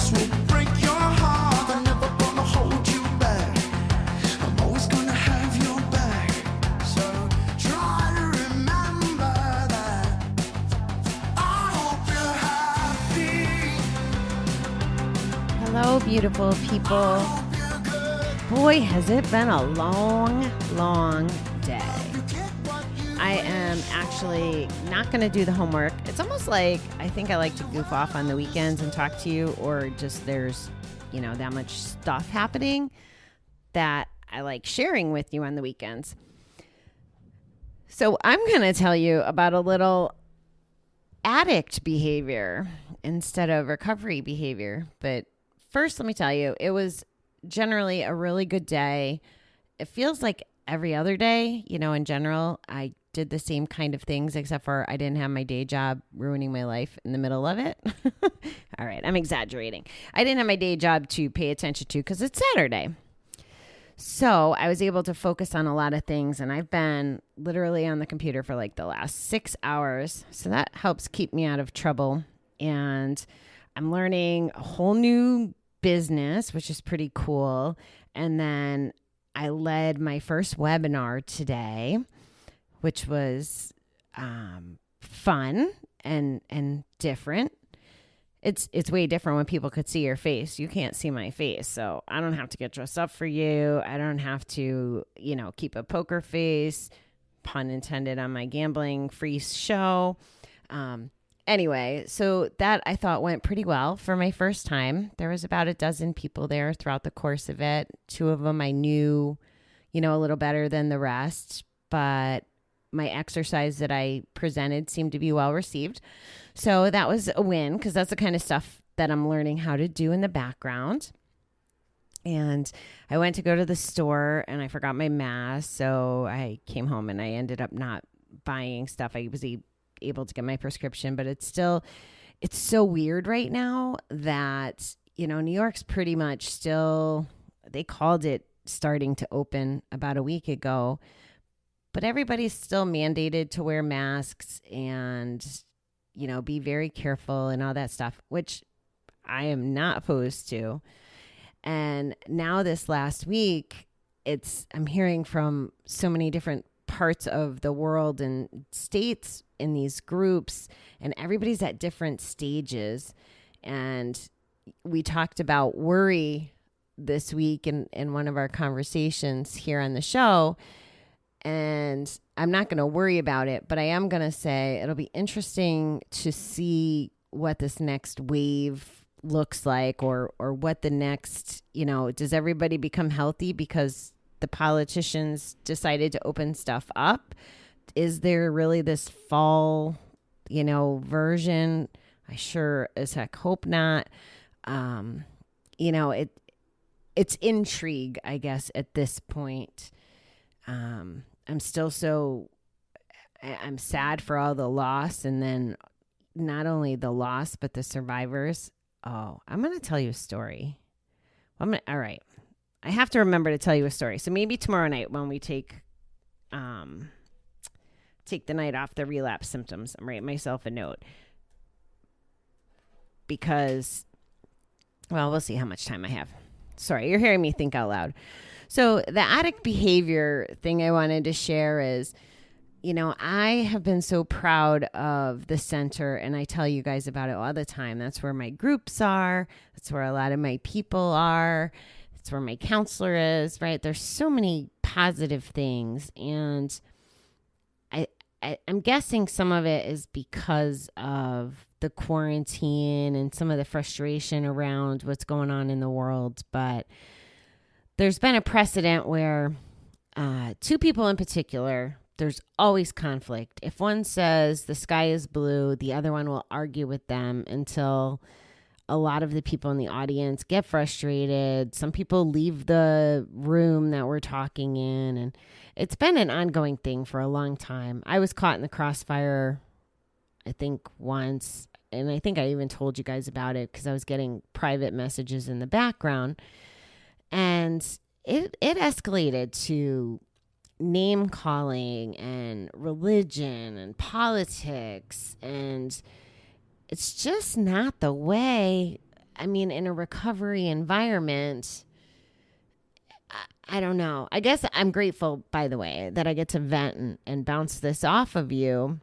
this will break your heart. I'm never gonna hold you back. I'm always gonna have your back. So try to remember that. I hope you're happy. Hello, beautiful people. Boy, has it been a long, long day. I am actually not going to do the homework. It's almost like I think I like to goof off on the weekends and talk to you, or just there's, that much stuff happening that I like sharing with you on the weekends. So I'm going to tell you about a little addict behavior instead of recovery behavior. But first, let me tell you, it was generally a really good day. It feels like every other day, in general, I did the same kind of things, except for I didn't have my day job ruining my life in the middle of it. All right, I'm exaggerating. I didn't have my day job to pay attention to because it's Saturday. So I was able to focus on a lot of things, and I've been literally on the computer for like the last 6 hours. So that helps keep me out of trouble. And I'm learning a whole new business, which is pretty cool. And then I led my first webinar today, which was fun and different. It's way different when people could see your face. You can't see my face, so I don't have to get dressed up for you. I don't have to, keep a poker face, pun intended, on my gambling free show. Anyway, so that I thought went pretty well for my first time. There was about a dozen people there throughout the course of it. 2 of them I knew, a little better than the rest, but my exercise that I presented seemed to be well received. So that was a win, because that's the kind of stuff that I'm learning how to do in the background. And I went to go to the store and I forgot my mask. So I came home and I ended up not buying stuff. I was able to get my prescription, but it's so weird right now that, New York's pretty much still, they called it starting to open about a week ago, but everybody's still mandated to wear masks and, be very careful and all that stuff, which I am not opposed to. And now this last week, I'm hearing from so many different parts of the world and states in these groups, and everybody's at different stages. And we talked about worry this week in one of our conversations here on the show. And I'm not going to worry about it, but I am going to say it'll be interesting to see what this next wave looks like, or what the next, does everybody become healthy because the politicians decided to open stuff up? Is there really this fall, version? I sure as heck hope not. It's intrigue, I guess, at this point. I'm still I'm sad for all the loss, and then not only the loss, but the survivors. Oh, I'm going to tell you a story. All right. I have to remember to tell you a story. So maybe tomorrow night when we take the night off the relapse symptoms, I'm writing myself a note, because, well, we'll see how much time I have. Sorry, you're hearing me think out loud. So the addict behavior thing I wanted to share is, I have been so proud of the center, and I tell you guys about it all the time. That's where my groups are. That's where a lot of my people are. That's where my counselor is, right? There's so many positive things. And I'm guessing some of it is because of the quarantine and some of the frustration around what's going on in the world. But there's been a precedent where 2 people in particular, there's always conflict. If one says the sky is blue, the other one will argue with them until a lot of the people in the audience get frustrated. Some people leave the room that we're talking in, and it's been an ongoing thing for a long time. I was caught in the crossfire, I think, once, and I think I even told you guys about it because I was getting private messages in the background, and it escalated to name calling and religion and politics, and it's just not the way I mean, in a recovery environment, I don't know. I guess I'm grateful, by the way, that I get to vent and bounce this off of you,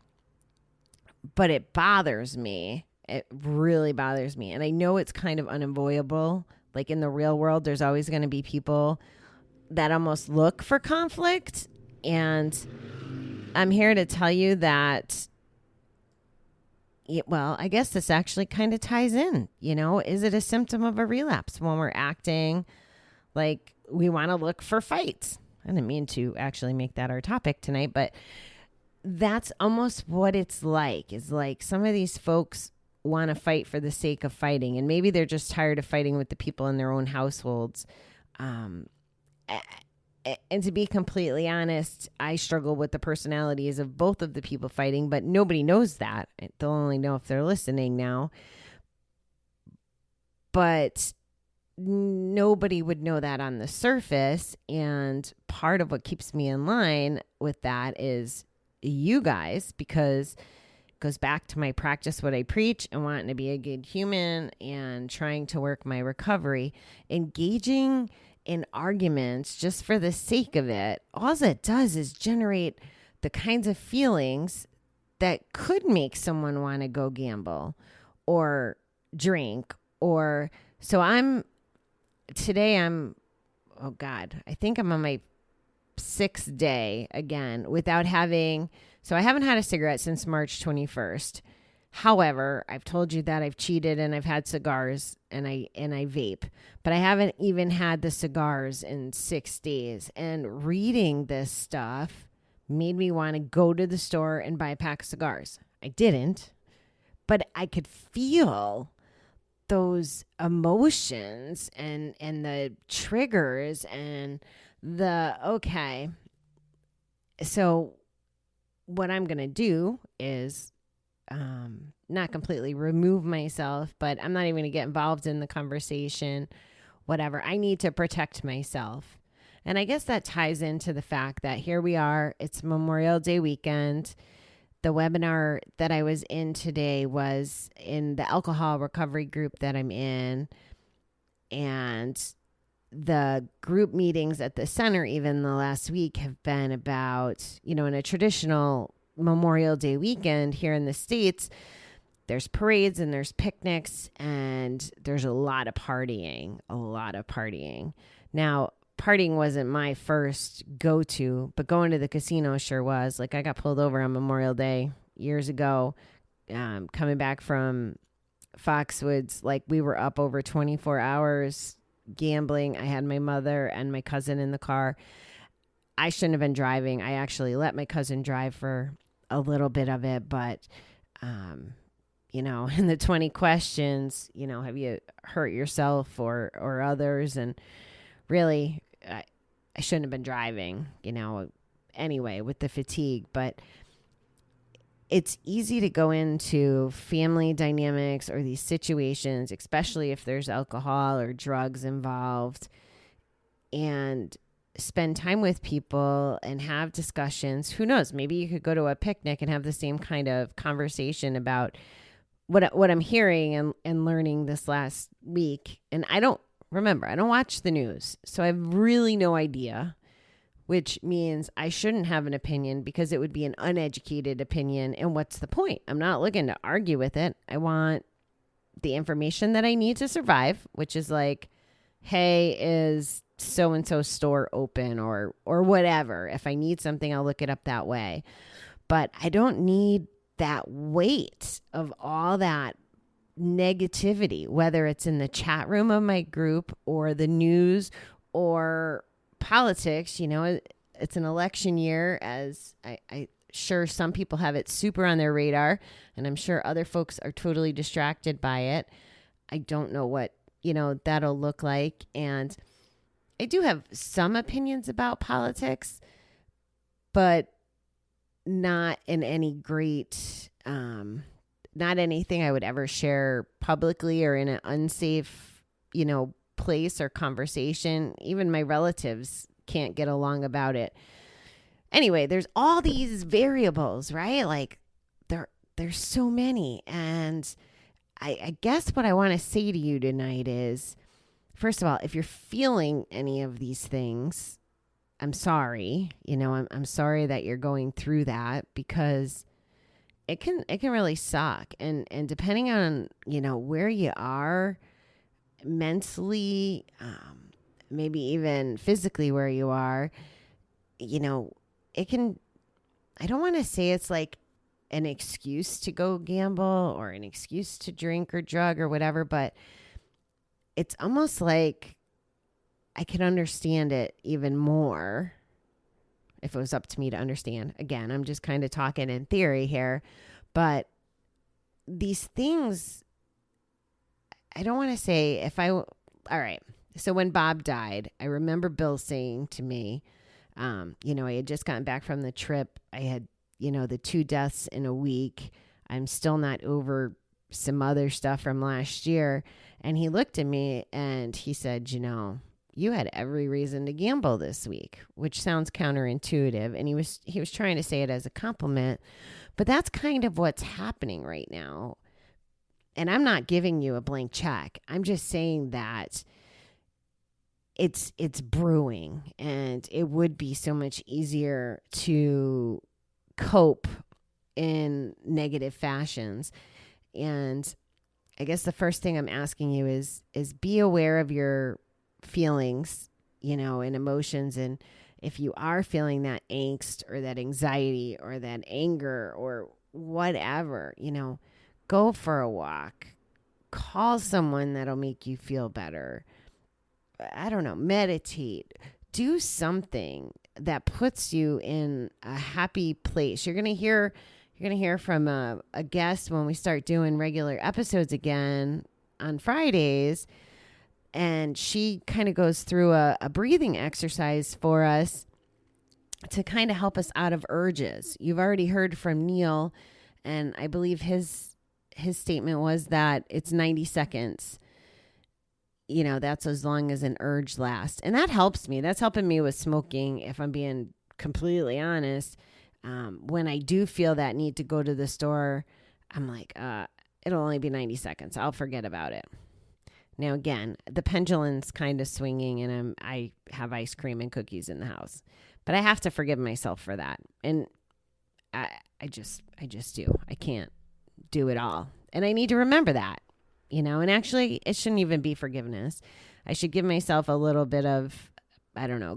but it bothers me. It really bothers me. And I know it's kind of unavoidable. Like in the real world, there's always going to be people that almost look for conflict. And I'm here to tell you that, well, I guess this actually kind of ties in. Is it a symptom of a relapse when we're acting like we want to look for fights? I didn't mean to actually make that our topic tonight, but that's almost what it's like. Is like some of these folks want to fight for the sake of fighting, and maybe they're just tired of fighting with the people in their own households. And to be completely honest, I struggle with the personalities of both of the people fighting, but nobody knows that. They'll only know if they're listening now. But nobody would know that on the surface. And part of what keeps me in line with that is you guys, because it goes back to my practice what I preach and wanting to be a good human and trying to work my recovery. Engaging in arguments just for the sake of it, all it does is generate the kinds of feelings that could make someone want to go gamble or drink. Or today I'm oh God, I think I'm on my 6th day again without having, so I haven't had a cigarette since March 21st. However, I've told you that I've cheated and I've had cigars and I vape, but I haven't even had the cigars in 6 days. And reading this stuff made me want to go to the store and buy a pack of cigars. I didn't, but I could feel those emotions and the triggers and okay. So what I'm going to do is not completely remove myself, but I'm not even going to get involved in the conversation, whatever. I need to protect myself. And I guess that ties into the fact that here we are, it's Memorial Day weekend. The webinar that I was in today was in the alcohol recovery group that I'm in. And the group meetings at the center, even the last week, have been about, in a traditional Memorial Day weekend here in the States, there's parades and there's picnics and there's a lot of partying. Now, partying wasn't my first go-to, but going to the casino sure was. Like I got pulled over on Memorial Day years ago, coming back from Foxwoods. Like we were up over 24 hours gambling. I had my mother and my cousin in the car. I shouldn't have been driving. I actually let my cousin drive for a little bit of it, but, in the 20 questions, have you hurt yourself or others? And really, I shouldn't have been driving, anyway, with the fatigue. But it's easy to go into family dynamics or these situations, especially if there's alcohol or drugs involved, and spend time with people and have discussions. Who knows? Maybe you could go to a picnic and have the same kind of conversation about what I'm hearing and learning this last week. And I don't watch the news, so I have really no idea, which means I shouldn't have an opinion because it would be an uneducated opinion. And what's the point? I'm not looking to argue with it. I want the information that I need to survive, which is like, hey, is so-and-so store open or whatever. If I need something, I'll look it up that way. But I don't need that weight of all that negativity, whether it's in the chat room of my group or the news or politics. It's an election year, as I sure some people have it super on their radar, and I'm sure other folks are totally distracted by it. I don't know what, that'll look like. And I do have some opinions about politics, but not in any great, not anything I would ever share publicly or in an unsafe, place or conversation. Even my relatives can't get along about it. Anyway, there's all these variables, right? Like there's so many. And I guess what I want to say to you tonight is, first of all, if you're feeling any of these things, I'm sorry. I'm sorry that you're going through that, because it can really suck. And depending on, where you are mentally, maybe even physically where you are, it can, I don't want to say it's like an excuse to go gamble or an excuse to drink or drug or whatever, but it's almost like I can understand it even more if it was up to me to understand. Again, I'm just kind of talking in theory here, but these things, I don't want to say all right. So when Bob died, I remember Bill saying to me, I had just gotten back from the trip. I had, the 2 deaths in a week. I'm still not over some other stuff from last year. And he looked at me and he said, you had every reason to gamble this week, which sounds counterintuitive. And he was trying to say it as a compliment, but that's kind of what's happening right now. And I'm not giving you a blank check. I'm just saying that it's brewing, and it would be so much easier to cope in negative fashions. And I guess the first thing I'm asking you is be aware of your feelings, and emotions. And if you are feeling that angst or that anxiety or that anger or whatever, go for a walk, call someone that'll make you feel better. I don't know, meditate, do something that puts you in a happy place. You're going to hear from a guest when we start doing regular episodes again on Fridays. And she kind of goes through a breathing exercise for us to kind of help us out of urges. You've already heard from Neil, and I believe his statement was that it's 90 seconds. That's as long as an urge lasts. And that helps me. That's helping me with smoking, if I'm being completely honest. When I do feel that need to go to the store, I'm like, it'll only be 90 seconds. I'll forget about it. Now, again, the pendulum's kind of swinging, and I have ice cream and cookies in the house. But I have to forgive myself for that. And I just do. I can't do it all. And I need to remember that. And actually, it shouldn't even be forgiveness. I should give myself a little bit of,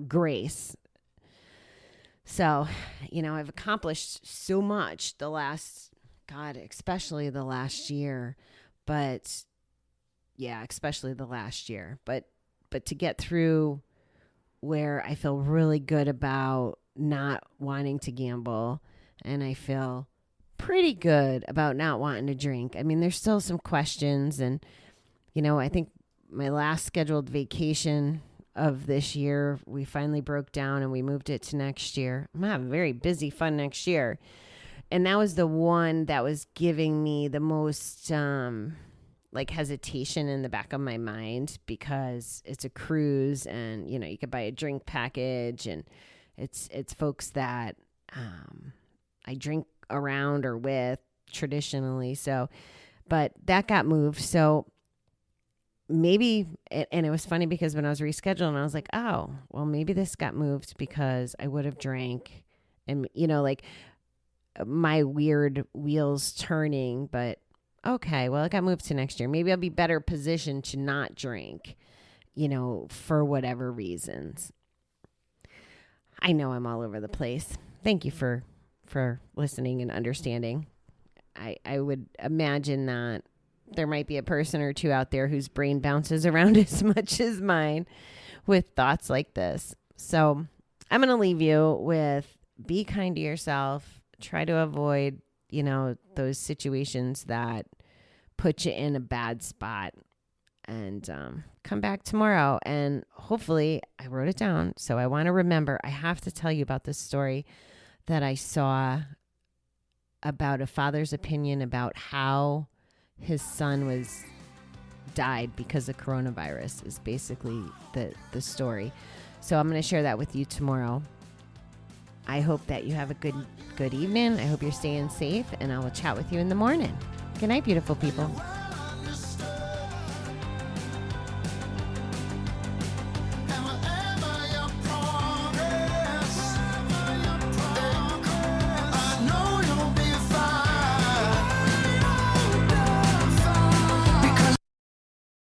grace. So, I've accomplished so much especially the last year. But, yeah, especially the last year. But to get through where I feel really good about not wanting to gamble, and I feel pretty good about not wanting to drink. I mean, there's still some questions, and I think my last scheduled vacation of this year, we finally broke down and we moved it to next year. I'm gonna have a very busy, fun next year, and that was the one that was giving me the most hesitation in the back of my mind, because it's a cruise, and you could buy a drink package, and it's folks that I drink around or with traditionally. So, but that got moved. So maybe, and it was funny because when I was rescheduling, I was like, oh, well, maybe this got moved because I would have drank, and my weird wheels turning, but okay, well, it got moved to next year. Maybe I'll be better positioned to not drink, for whatever reasons. I know I'm all over the place. Thank you for listening and understanding. I would imagine that there might be a person or two out there whose brain bounces around as much as mine with thoughts like this. So I'm going to leave you with, be kind to yourself. Try to avoid, those situations that put you in a bad spot, and come back tomorrow. And hopefully, I wrote it down, so I want to remember. I have to tell you about this story that I saw about a father's opinion about how his son died because of coronavirus, is basically the story. So I'm going to share that with you tomorrow. I hope that you have a good evening. I hope you're staying safe, and I will chat with you in the morning. Good night, beautiful people.